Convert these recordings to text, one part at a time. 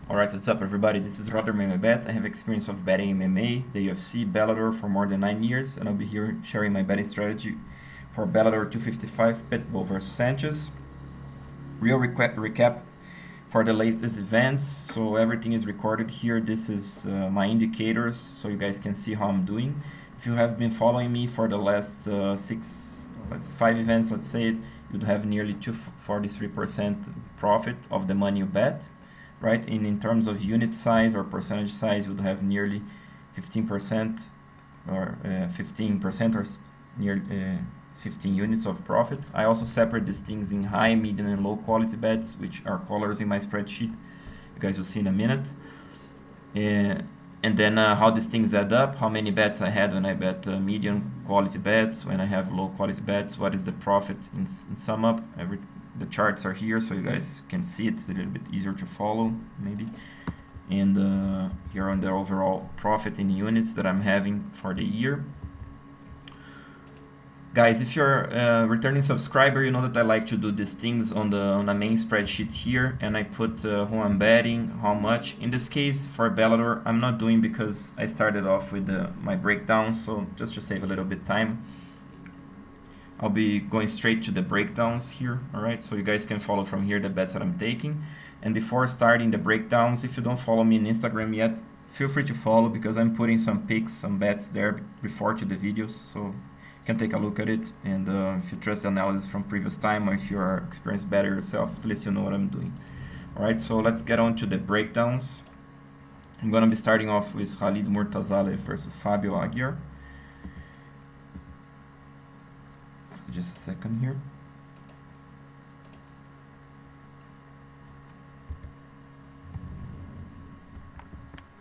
Alright, what's up everybody? This is Roder Bet. I have experience of betting MMA, the UFC, Bellator for more than 9 years, and I'll be here sharing my betting strategy for Bellator 255 Pibull vs Sanchez. Real recap for the latest events, so everything is recorded here. This is my indicators, so you guys can see how I'm doing. If you have been following me for the last 5 events, let's say it, you'd have nearly 243% profit of the money you bet. Right, in terms of unit size or percentage size, you would have nearly 15% or 15% or near 15 units of profit. I also separate these things in high, medium, and low quality bets, which are colors in my spreadsheet. You guys will see in a minute. And then how these things add up, how many bets I had when I bet medium quality bets, when I have low quality bets, what is the profit in sum up. The charts are here so you guys can see it. It's a little bit easier to follow maybe. And here on the overall profit in units that I'm having for the year. Guys, if you're a returning subscriber, you know that I like to do these things on the main spreadsheet here, and I put who I'm betting, how much. In this case, for Bellator, I'm not doing because I started off with my breakdown, so just to save a little bit time, I'll be going straight to the breakdowns here, alright? So you guys can follow from here the bets that I'm taking. And before starting the breakdowns, if you don't follow me on Instagram yet, feel free to follow because I'm putting some picks, some bets there before to the videos. So you can take a look at it. And if you trust the analysis from previous time or if you are experienced better yourself, at least you know what I'm doing. Alright, so let's get on to the breakdowns. I'm going to be starting off with Khalid Murtazaliev versus Fabio Aguiar. Just a second here.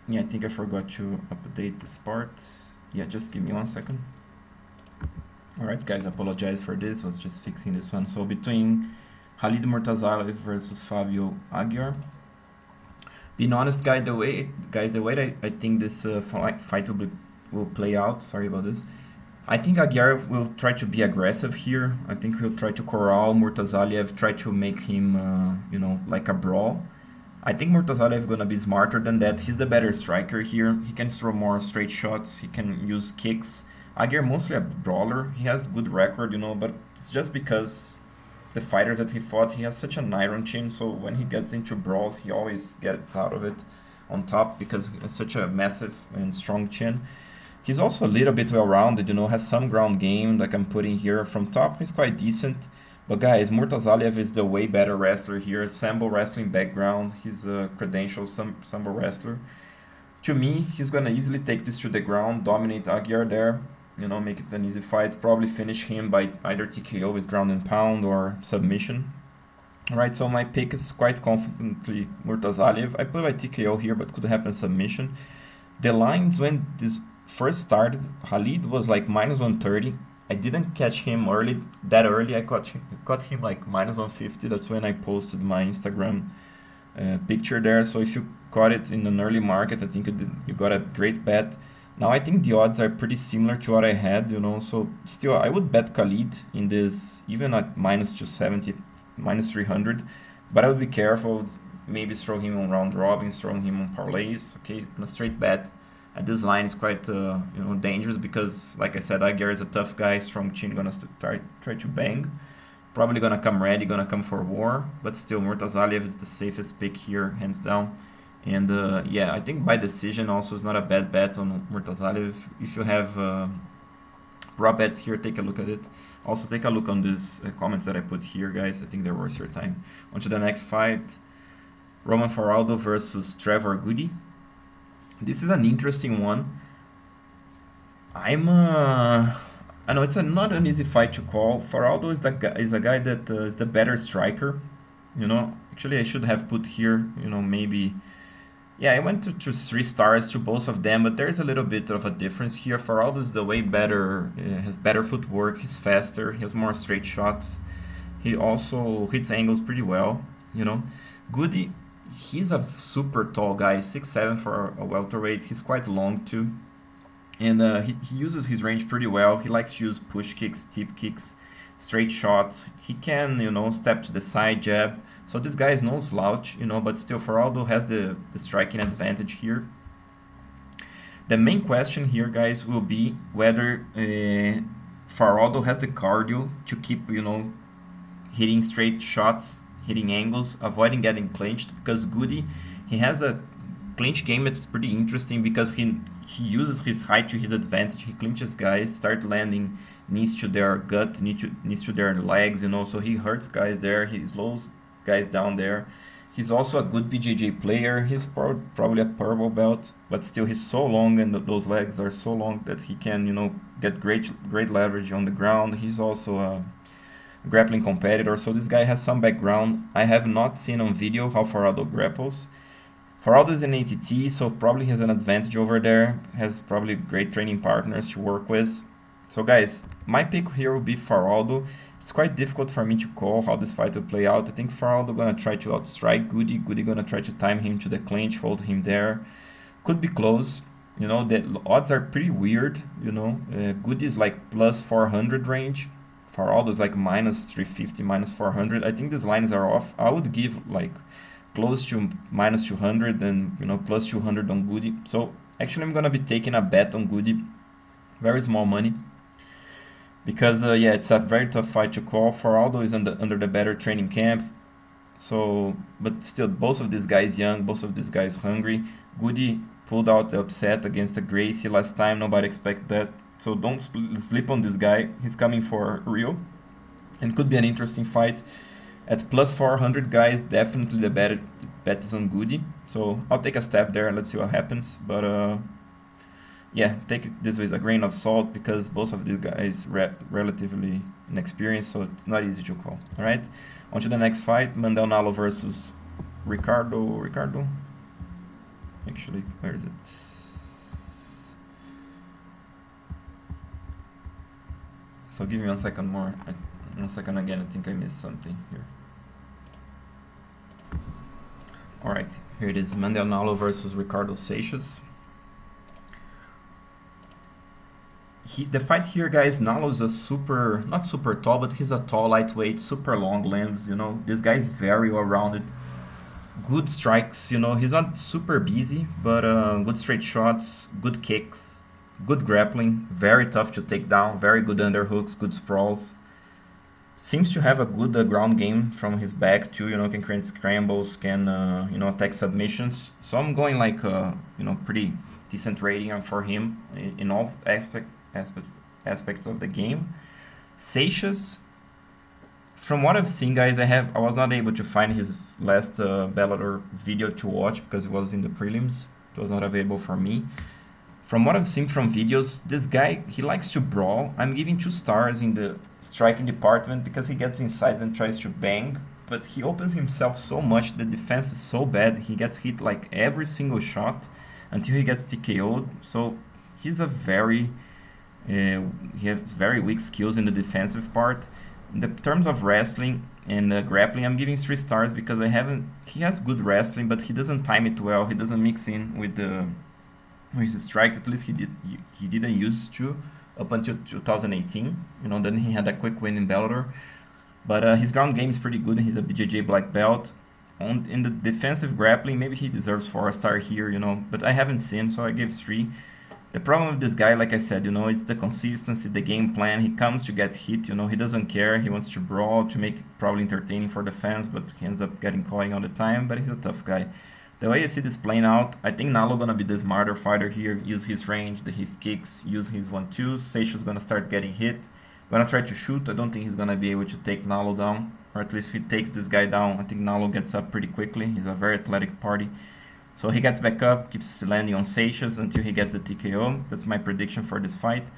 Yeah, I think I forgot to update this part. Yeah, just give me 1 second. Alright guys, apologize for this, was just fixing this one. So between Khalid Murtazaliev versus Fabio Aguiar. Being honest, guys, the way that I think this fight will play out, sorry about this. I think Aguiar will try to be aggressive here. I think he'll try to corral Murtazaliev, try to make him, like a brawl. I think Murtazaliev gonna be smarter than that. He's the better striker here. He can throw more straight shots. He can use kicks. Aguiar mostly a brawler. He has good record, but it's just because the fighters that he fought, he has such an iron chin. So when he gets into brawls, he always gets out of it on top because he has such a massive and strong chin. He's also a little bit well-rounded, has some ground game like I'm putting here. From top, he's quite decent. But guys, Murtazaliev is the way better wrestler here. Sambo wrestling background. He's a credentialed Sambo wrestler. To me, he's going to easily take this to the ground, dominate Aguiar there, make it an easy fight. Probably finish him by either TKO with ground and pound or submission. Alright, so my pick is quite confidently Murtazaliev. I put my TKO here, but could happen submission. The lines when this first started, Khalid was like minus 130. I didn't catch him that early. I caught him like minus 150. That's when I posted my Instagram picture there. So if you caught it in an early market, I think you got a great bet. Now I think the odds are pretty similar to what I had, so still I would bet Khalid in this, even at minus 270, minus 300. But I would be careful, maybe throw him on round robins, throw him on parlays, okay, on a straight bet. This line is quite dangerous because, like I said, Aguiar is a tough guy, strong chin, gonna try to bang. Probably gonna come ready, gonna come for war, but still Murtazaliev is the safest pick here, hands down. And yeah, I think by decision also is not a bad bet on Murtazaliev. If you have raw bets here, take a look at it. Also take a look on these comments that I put here, guys. I think they're worth your time. On to the next fight, Roman Faraldo versus Trevor Gudde. This is an interesting one. I know it's not an easy fight to call. Faraldo is a guy that is the better striker. Actually I should have put here, maybe. Yeah, I went to 3 stars to both of them, but there's a little bit of a difference here. Faraldo is the way better, has better footwork, he's faster, he has more straight shots. He also hits angles pretty well, Gudde, he's a super tall guy, 6'7" for a welterweight. He's quite long too. And he uses his range pretty well. He likes to use push kicks, tip kicks, straight shots. He can, step to the side jab. So this guy is no slouch, you know, but still Faraldo has the striking advantage here. The main question here, guys, will be whether Faraldo has the cardio to keep, you know, hitting straight shots, hitting angles, avoiding getting clinched, because Gudde, he has a clinch game that's pretty interesting because he uses his height to his advantage. He clinches guys, start landing knees to their gut, knees to their legs, you know, so he hurts guys there, he slows guys down there. He's also a good BJJ player. He's probably a purple belt, but still he's so long and those legs are so long that he can, you know, get great leverage on the ground. He's also a grappling competitor, so this guy has some background. I have not seen on video how Faraldo grapples. Faraldo is an ATT, so probably has an advantage over there. Has probably great training partners to work with. So guys, my pick here will be Faraldo. It's quite difficult for me to call how this fight will play out. I think Faraldo gonna try to outstrike Gudde. Gudde gonna try to time him to the clinch, hold him there. Could be close. You know, the odds are pretty weird, you know. Gudde is like plus 400 range. Faraldo is like minus 350, minus 400. I think these lines are off. I would give like close to minus 200 and, you know, plus 200 on Gudde. So actually I'm gonna be taking a bet on Gudde. Very small money. Because, yeah, it's a very tough fight to call. Faraldo is under the better training camp. So, but still, both of these guys young, both of these guys hungry. Gudde pulled out the upset against the Gracie last time. Nobody expected that. So don't sleep on this guy. He's coming for real. And could be an interesting fight. At plus 400, guys, definitely the bet is on Gudde. So I'll take a step there and let's see what happens. But, yeah, take this with a grain of salt because both of these guys relatively inexperienced, so it's not easy to call. All right, on to the next fight: Mandel Nallo versus Ricardo. Actually, where is it? So give me 1 second more. 1 second again. I think I missed something here. All right, here it is: Mandel Nallo versus Ricardo Seixas. The fight here, guys, Nallo is a not super tall, but he's a tall, lightweight, super long limbs, you know. This guy is very well-rounded. Good strikes, you know. He's not super busy, but good straight shots, good kicks, good grappling, very tough to take down, very good underhooks, good sprawls. Seems to have a good ground game from his back too, you know, can create scrambles, can, you know, attack submissions. So I'm going like, you know, pretty decent rating for him in all aspects of the game. Seixas, from what I've seen, guys, I was not able to find his last Bellator video to watch because it was in the prelims. It was not available for me. From what I've seen from videos, this guy, he likes to brawl. I'm giving 2 stars in the striking department because he gets inside and tries to bang, but he opens himself so much, the defense is so bad, he gets hit like every single shot until he gets TKO'd. So he's a very he has very weak skills in the defensive part. In the terms of wrestling and grappling, I'm giving 3 stars because he has good wrestling, but he doesn't time it well. He doesn't mix in with his strikes. At least he didn't used to up until 2018. You know, then he had a quick win in Bellator. But his ground game is pretty good. He's a BJJ black belt. In the defensive grappling, maybe he deserves 4-star here, you know, but I haven't seen, so I gave 3. The problem with this guy, like I said, you know, it's the consistency, the game plan. He comes to get hit, you know, he doesn't care. He wants to brawl to make it probably entertaining for the fans, but he ends up getting caught all the time, but he's a tough guy. The way I see this playing out, I think Nallo gonna be the smarter fighter here, use his range, his kicks, use his 1-2s. Seixas gonna start getting hit. Gonna try to shoot. I don't think he's gonna be able to take Nallo down, or at least if he takes this guy down, I think Nallo gets up pretty quickly. He's a very athletic party. So he gets back up, keeps landing on Seixas until he gets the TKO. That's my prediction for this fight.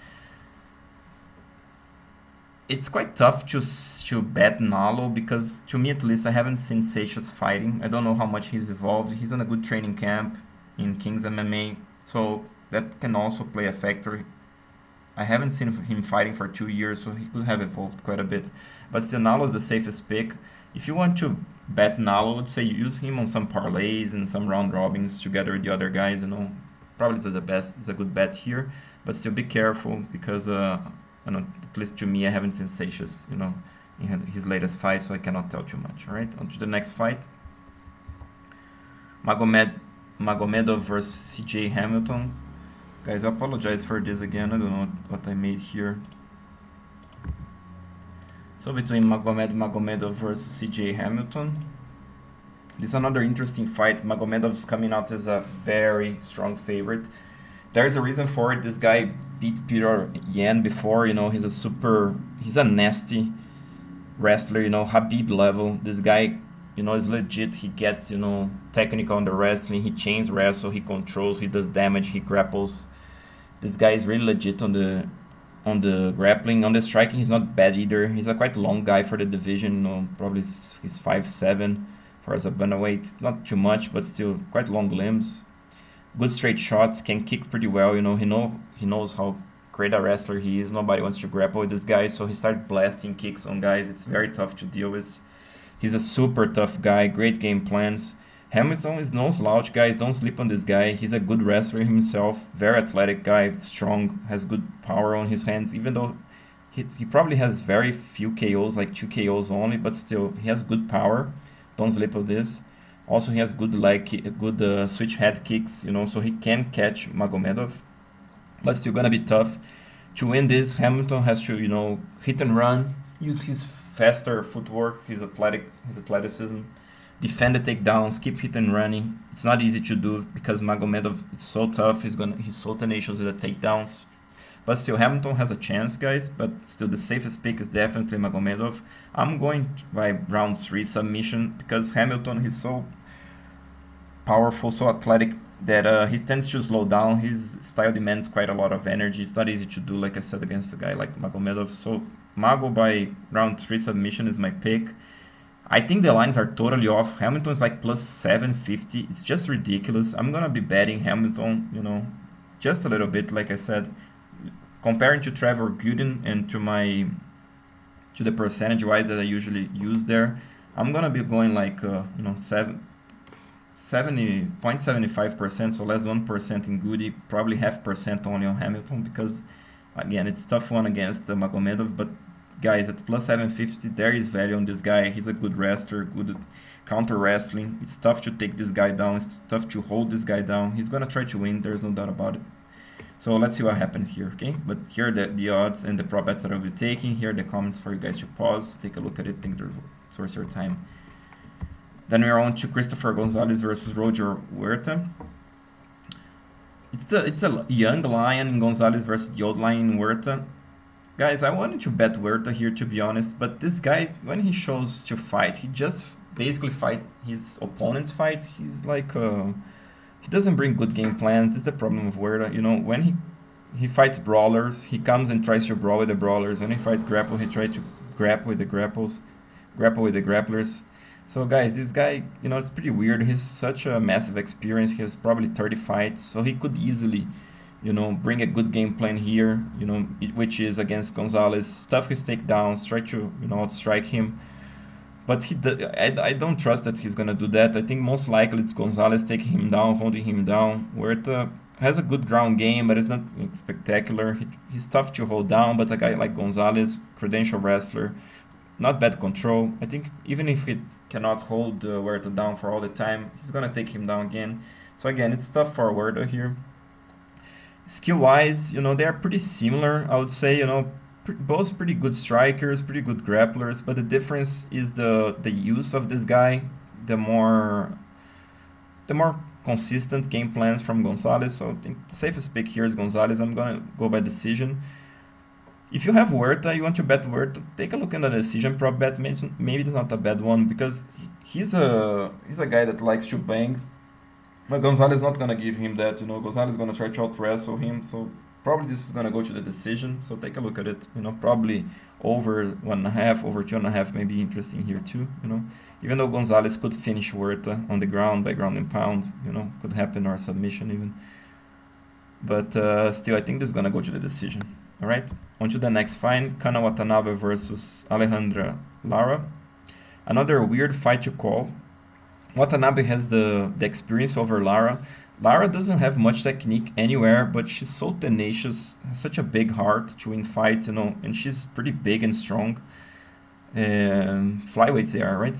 It's quite tough to bet Nallo because, to me at least, I haven't seen Seixas fighting. I don't know how much he's evolved. He's in a good training camp in King's MMA, so that can also play a factor. I haven't seen him fighting for 2 years, so he could have evolved quite a bit. But still, Nallo is the safest pick. If you want to bet Nallo, I would say use him on some parlays and some round robins together with the other guys, you know. Probably it's a good bet here, but still be careful because, I don't know, at least to me, I haven't seen Seixas, you know, in his latest fight, so I cannot tell too much. All right, on to the next fight. Magomed Magomedov versus Cee Jay Hamilton. Guys, I apologize for this again. I don't know what I made here. So between Magomed Magomedov versus Cee Jay Hamilton. This is another interesting fight. Magomedov is coming out as a very strong favorite. There's a reason for it. This guy beat Peter Yan before. He's a nasty wrestler. Habib level. This guy, is legit. He gets, technical on the wrestling. He chains wrestle. He controls. He does damage. He grapples. This guy is really legit on the grappling. On the striking, he's not bad either. He's a quite long guy for the division. Probably he's 5'7" for as a bantamweight. Not too much, but still quite long limbs. Good straight shots. Can kick pretty well. He knows how great a wrestler he is. Nobody wants to grapple with this guy, so he starts blasting kicks on guys. It's very tough to deal with. He's a super tough guy. Great game plans. Hamilton is no slouch, guys. Don't sleep on this guy. He's a good wrestler himself. Very athletic guy, strong, has good power on his hands, even though he probably has very few KOs, like 2 KOs only, but still, he has good power. Don't sleep on this. Also, he has good switch head kicks, so he can catch Magomedov. But still gonna be tough. To win this, Hamilton has to, hit and run, use his faster footwork, his athleticism, defend the takedowns, keep hit and running. It's not easy to do because Magomedov is so tough. He's so tenacious with the takedowns. But still, Hamilton has a chance, guys. But still, the safest pick is definitely Magomedov. I'm going by round 3 submission because Hamilton, he's so powerful, so athletic that he tends to slow down. His style demands quite a lot of energy. It's not easy to do, like I said, against a guy like Magomedov. So Mago by round 3 submission is my pick. I think the lines are totally off. Hamilton is like plus 750. It's just ridiculous. I'm gonna be betting Hamilton, just a little bit, like I said. Comparing to Trevor Gudde and to the percentage wise that I usually use there, I'm gonna be going like 70.75%, so less 1% in Gudde, probably 0.5% only on Hamilton, because again, it's tough one against Magomedov, but guys, at plus 750, there is value on this guy. He's a good wrestler, good counter wrestling. It's tough to take this guy down. It's tough to hold this guy down. He's gonna try to win. There's no doubt about it. So let's see what happens here, okay? But here are the odds and the prop bets that I'll be taking. Here are the comments for you guys to pause, take a look at it, think it's worth your time. Then we're on to Christopher Gonzalez versus Roger Huerta. It's a young lion in Gonzalez versus the old lion in Huerta. Guys, I wanted to bet Huerta here, to be honest, but this guy, when he shows to fight, he just basically fight his opponent's fight. He's like, he doesn't bring good game plans. This is the problem with Huerta. When he fights brawlers, he comes and tries to brawl with the brawlers. When he fights grapple, he tries to grapple with the grapplers. So guys, this guy, it's pretty weird. He's such a massive experience. He has probably 30 fights, so he could easily bring a good game plan here, which is against Gonzalez, stuff his takedowns, try to, outstrike him. But I don't trust that he's going to do that. I think most likely it's Gonzalez taking him down, holding him down. Huerta has a good ground game, but it's not spectacular. He's tough to hold down, but a guy like Gonzalez, credential wrestler, not bad control. I think even if he cannot hold Huerta down for all the time, he's going to take him down again. So again, it's tough for Huerta here. Skill-wise, they are pretty similar, I would say, both pretty good strikers, pretty good grapplers, but the difference is the use of this guy, the more consistent game plans from Gonzalez. So I think the safest pick here is Gonzalez. I'm going to go by decision. If you have Huerta, you want to bet Huerta, take a look at the decision prop bet. Maybe it's not a bad one because he's a guy that likes to bang. But Gonzalez is not going to give him that, Gonzalez is going to try to out-wrestle him, so probably this is going to go to the decision, so take a look at it, probably over 1.5, over 2.5 may be interesting here too, even though Gonzalez could finish Huerta on the ground by ground and pound, could happen, or submission even. But still, I think this is going to go to the decision. All right, on to the next fight, Kana Watanabe versus Alejandra Lara. Another weird fight to call. Watanabe has the experience over Lara. Lara doesn't have much technique anywhere, but she's so tenacious, has such a big heart to win fights, and she's pretty big and strong. flyweights they are, right?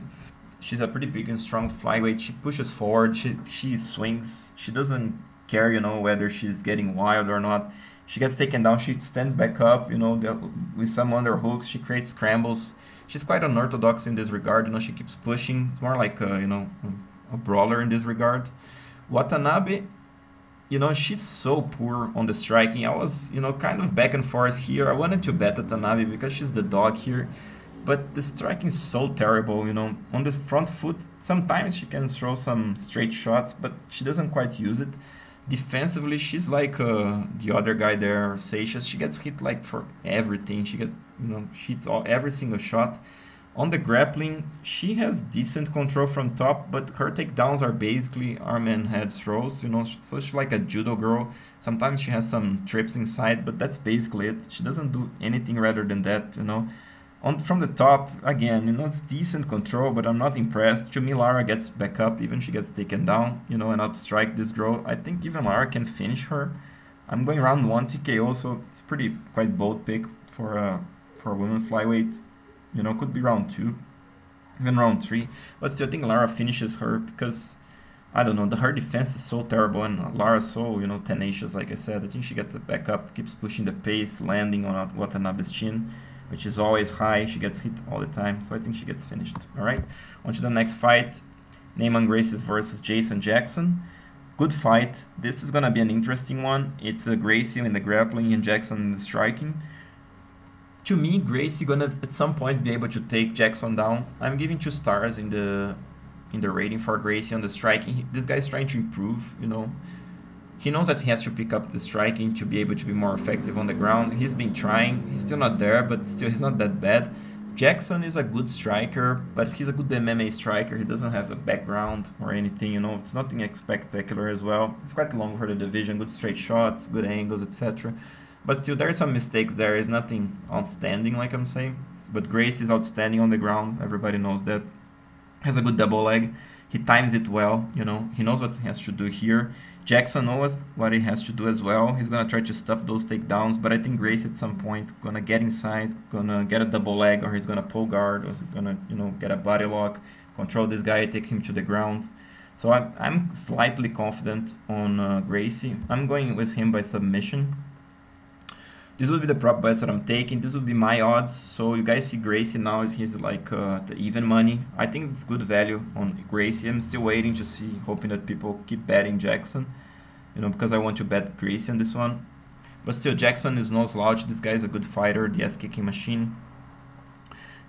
She's a pretty big and strong flyweight. She pushes forward. She swings. She doesn't care, whether she's getting wild or not. She gets taken down. She stands back up, with some underhooks. She creates scrambles. She's quite unorthodox in this regard. She keeps pushing. It's more like a brawler in this regard. Watanabe, she's so poor on the striking. I was, kind of back and forth here. I wanted to bet Watanabe because she's the dog here. But the striking is so terrible, On the front foot, sometimes she can throw some straight shots, but she doesn't quite use it. Defensively, she's like the other guy there, Seixas. She gets hit like for everything. She hits every single shot. On the grappling, she has decent control from top, but her takedowns are basically arm and head throws, So she's like a judo girl. Sometimes she has some trips inside, but that's basically it. She doesn't do anything rather than that. From the top, again, it's decent control, but I'm not impressed. To me, Lara gets back up, even she gets taken down, and outstrike this girl. I think even Lara can finish her. I'm going round 1 TKO, so it's quite bold pick for a women flyweight. Could be round 2, even round 3. But still, I think Lara finishes her because, I don't know, her defense is so terrible and Lara's so, tenacious, like I said. I think she gets it back up, keeps pushing the pace, landing on Watanabe's chin, which is always high. She gets hit all the time, so I think she gets finished. All right, on to the next fight. Neiman Gracie versus Jason Jackson. Good fight. This is going to be an interesting one. It's Gracie in the grappling and Jackson in the striking. To me, Gracie going to at some point be able to take Jackson down. I'm giving 2 stars in the rating for Gracie on the striking. This guy's trying to improve, He knows that he has to pick up the striking to be able to be more effective on the ground. He's been trying. He's still not there, but still he's not that bad. Jackson is a good striker, but he's a good MMA striker. He doesn't have a background or anything, It's nothing spectacular as well. It's quite long for the division. Good straight shots, good angles, etc. But still, there are some mistakes there. It's nothing outstanding, like I'm saying. But Gracie is outstanding on the ground. Everybody knows that. Has a good double leg. He times it well, He knows what he has to do here. Jackson knows what he has to do as well. He's going to try to stuff those takedowns, but I think Gracie at some point going to get inside, going to get a double leg, or he's going to pull guard, or he's going to, get a body lock, control this guy, take him to the ground. So I'm slightly confident on Gracie. I'm going with him by submission. This would be the prop bets that I'm taking. This would be my odds. So you guys see Gracie now. He's like the even money. I think it's good value on Gracie. I'm still waiting to see, hoping that people keep betting Jackson. Because I want to bet Gracie on this one. But still, Jackson is no slouch. This guy is a good fighter, the ass-kicking machine.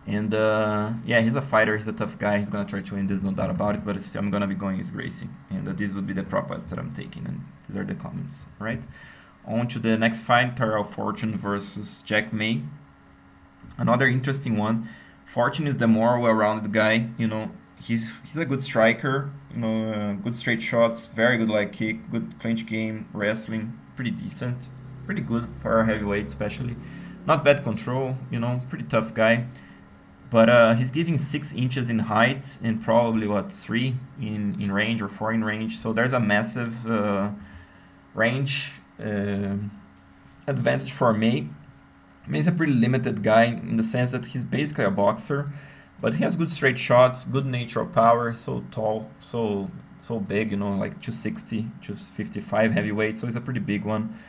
And yeah, he's a fighter. He's a tough guy. He's going to try to win. There's no doubt about it. But still, I'm going to be going with Gracie. And this would be the prop bets that I'm taking. And these are the comments, right? On to the next fight, TYrell Fortune versus Jack May. Another interesting one. Fortune is the more well-rounded guy. He's a good striker. Good straight shots, very good leg kick, good clinch game, wrestling, pretty decent, pretty good for a heavyweight especially. Not bad control. Pretty tough guy. But he's giving 6 inches in height and probably 3 in range or 4 in range. So there's a massive range advantage for May. May's a pretty limited guy in the sense that he's basically a boxer, but he has good straight shots, good natural power, so tall, so big, like 260, 255 heavyweight, so he's a pretty big one.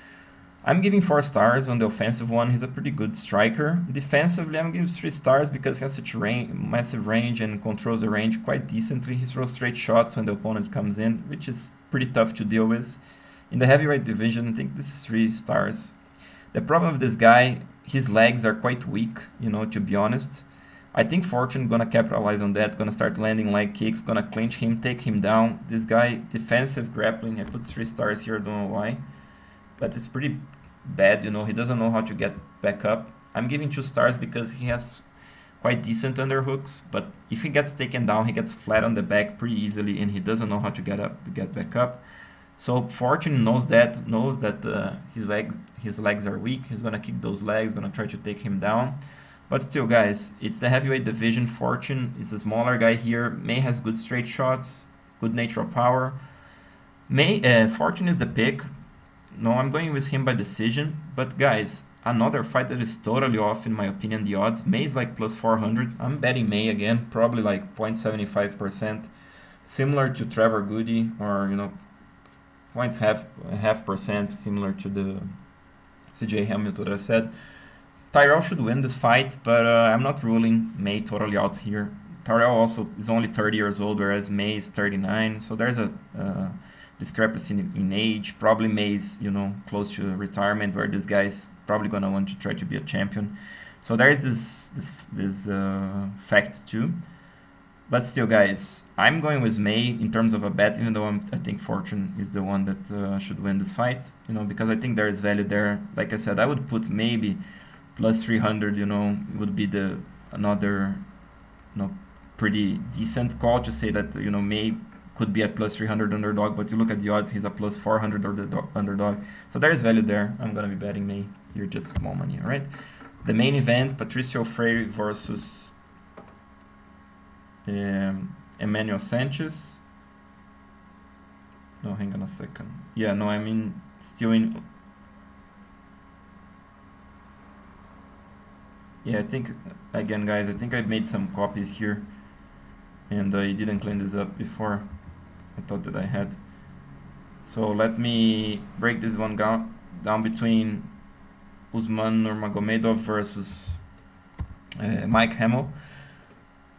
I'm giving 4 stars on the offensive one. He's a pretty good striker. Defensively, I'm giving 3 stars because he has such massive range and controls the range quite decently. He throws straight shots when the opponent comes in, which is pretty tough to deal with. In the heavyweight division, I think this is 3 stars. The problem with this guy, his legs are quite weak, to be honest. I think Fortune gonna capitalize on that, gonna start landing leg kicks, gonna clinch him, take him down. This guy, defensive grappling, I put 3 stars here, don't know why. But it's pretty bad, he doesn't know how to get back up. I'm giving 2 stars because he has quite decent underhooks, but if he gets taken down, he gets flat on the back pretty easily, and he doesn't know how to get back up. So Fortune knows that his legs are weak. He's gonna kick those legs, gonna try to take him down. But still, guys, it's the heavyweight division. Fortune is a smaller guy here. May has good straight shots, good natural power. Fortune is the pick. No, I'm going with him by decision. But guys, another fight that is totally off in my opinion. The odds. May is like plus 400. I'm betting May again, probably like 0.75%, similar to Trevor Gudde, or you know, 0.5% similar to the Cee Jay Hamilton that I said. TYrell should win this fight, but I'm not ruling May totally out here. TYrell also is only 30 years old, whereas May is 39. So there's a discrepancy in age. Probably May is, you know, close to retirement, where this guy's probably gonna want to try to be a champion. So there is this fact too. But still, guys, I'm going with May in terms of a bet, even though I think Fortune is the one that should win this fight. You know, because I think there is value there. Like I said, I would put maybe plus 300. You know, would be the another, you know, pretty decent call to say that, you know, May could be at plus 300 underdog, but you look at the odds, he's a plus 400 underdog. So there is value there. I'm gonna be betting May here, just small money. All right. The main event: Patricio Freire versus Emmanuel Sanchez. No, hang on a second. Yeah, no, I mean still in. Yeah, I think again, guys. I think I made some copies here, and I didn't clean this up before. I thought that I had. So let me break this one down between Usman Nurmagomedov versus Mike Hamel.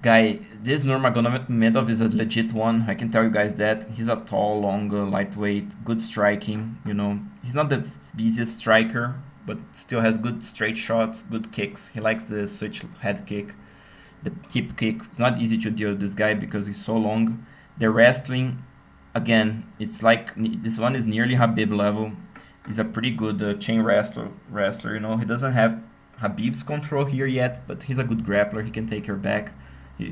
Guy, this Nurmagomedov is a legit one. I can tell you guys that. He's a tall, long, lightweight, good striking. You know, he's not the busiest striker, but still has good straight shots, good kicks. He likes the switch head kick, the tip kick. It's not easy to deal with this guy because he's so long. The wrestling, again, it's like this one is nearly Khabib level. He's a pretty good chain wrestler. You know, he doesn't have Khabib's control here yet, but he's a good grappler. He can take your back.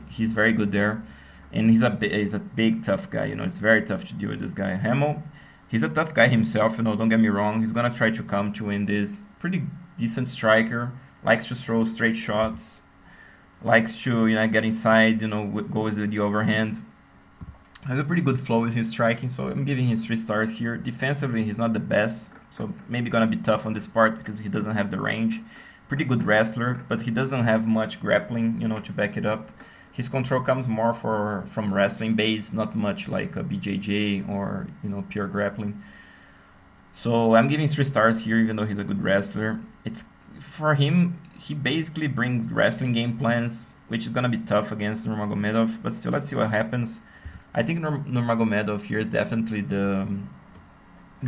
He's very good there, and he's a big tough guy. You know, it's very tough to deal with this guy. Hamel, he's a tough guy himself. You know, don't get me wrong. He's gonna try to come to win this. Pretty decent striker. Likes to throw straight shots. Likes to, you know, get inside. You know, go with the overhand. Has a pretty good flow with his striking, so I'm giving him 3 stars here. Defensively, he's not the best, so maybe gonna be tough on this part because he doesn't have the range. Pretty good wrestler, but he doesn't have much grappling, you know, to back it up. His control comes more from wrestling base, not much like a BJJ or, you know, pure grappling. So I'm giving 3 stars here, even though he's a good wrestler. It's for him. He basically brings wrestling game plans, which is gonna be tough against Nurmagomedov. But still, let's see what happens. I think Nurmagomedov here is definitely the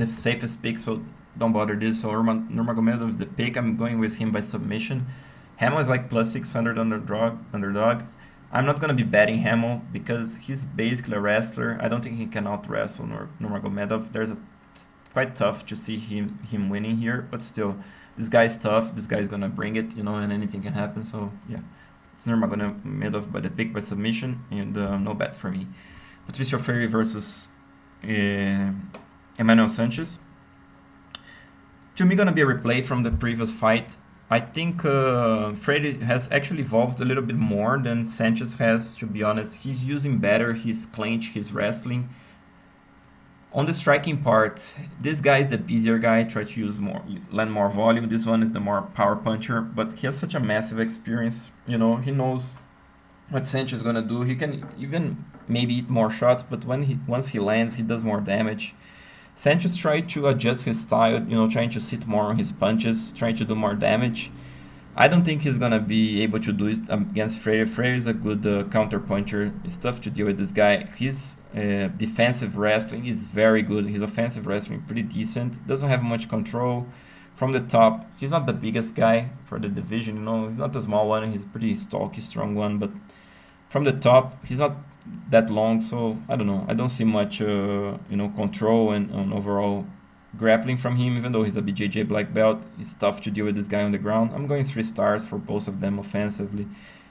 safest pick, so don't bother this. So Nurmagomedov is the pick. I'm going with him by submission. Hamel is like plus 600 underdog. I'm not gonna be betting Hamel because he's basically a wrestler. I don't think he can out wrestle Nurmagomedov. It's quite tough to see him winning here, but still, this guy's tough. This guy's gonna bring it, you know, and anything can happen. So yeah, it's Nurmagomedov by the pick by submission, and no bets for me. Patricio Freire versus Emmanuel Sanchez. To me, gonna be a replay from the previous fight. I think Freire has actually evolved a little bit more than Sanchez has, to be honest. He's using better his clinch, his wrestling. On the striking part, this guy is the busier guy, try to use land more volume. This one is the more power puncher, but he has such a massive experience. You know, he knows what Sanchez is gonna do. He can even maybe eat more shots, but once he lands, he does more damage. Sanchez tried to adjust his style, you know, trying to sit more on his punches, trying to do more damage. I don't think he's gonna be able to do it against Freire. Freire is a good counter puncher. It's tough to deal with this guy. His defensive wrestling is very good. His offensive wrestling pretty decent. Doesn't have much control from the top. He's not the biggest guy for the division, you know. He's not a small one. He's a pretty stocky, strong one. But from the top, he's not that long. So I don't know. I don't see much, you know, control and overall grappling from him, even though he's a BJJ black belt. It's tough to deal with this guy on the ground. I'm going 3 stars for both of them offensively.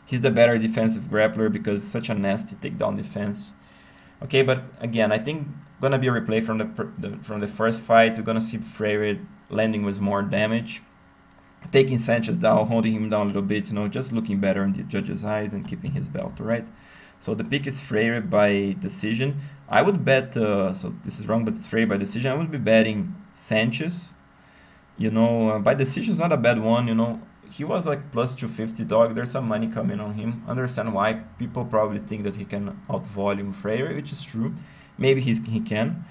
He's the better defensive grappler because such a nasty takedown defense. Okay, but again, I think gonna be a replay from the first fight. We're gonna see Freire landing with more damage, taking Sanchez down, holding him down a little bit, you know, just looking better in the judge's eyes and keeping his belt, right? So the pick is Freire by decision. I would bet, so this is wrong, but it's Freire by decision. I would be betting Sanchez, You know, by decision is not a bad one. You know, he was like plus 250 dog. There's some money coming on him. Understand why people probably think that he can outvolume Freire, which is true. Maybe he can.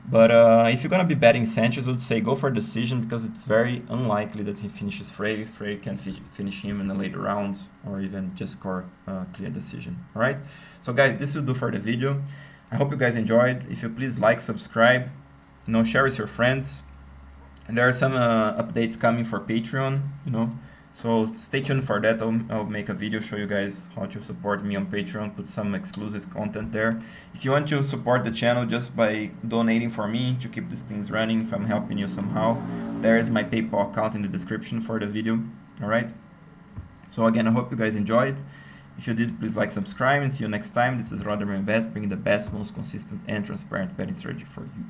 But if you're gonna be betting Sanchez, I would say go for decision because it's very unlikely that he finishes Freire. Freire can finish him in the later rounds or even just score clear decision. All right. So guys, this will do for the video. I hope you guys enjoyed. If you please like, subscribe, you know, share with your friends. And there are some updates coming for Patreon, you know. So stay tuned for that. I'll make a video show you guys how to support me on Patreon, put some exclusive content there. If you want to support the channel just by donating for me to keep these things running, if I'm helping you somehow, there is my PayPal account in the description for the video. All right. So again, I hope you guys enjoyed. If you did, please like, subscribe, and see you next time. This is Roderman Bet, bringing the best, most consistent, and transparent betting strategy for you.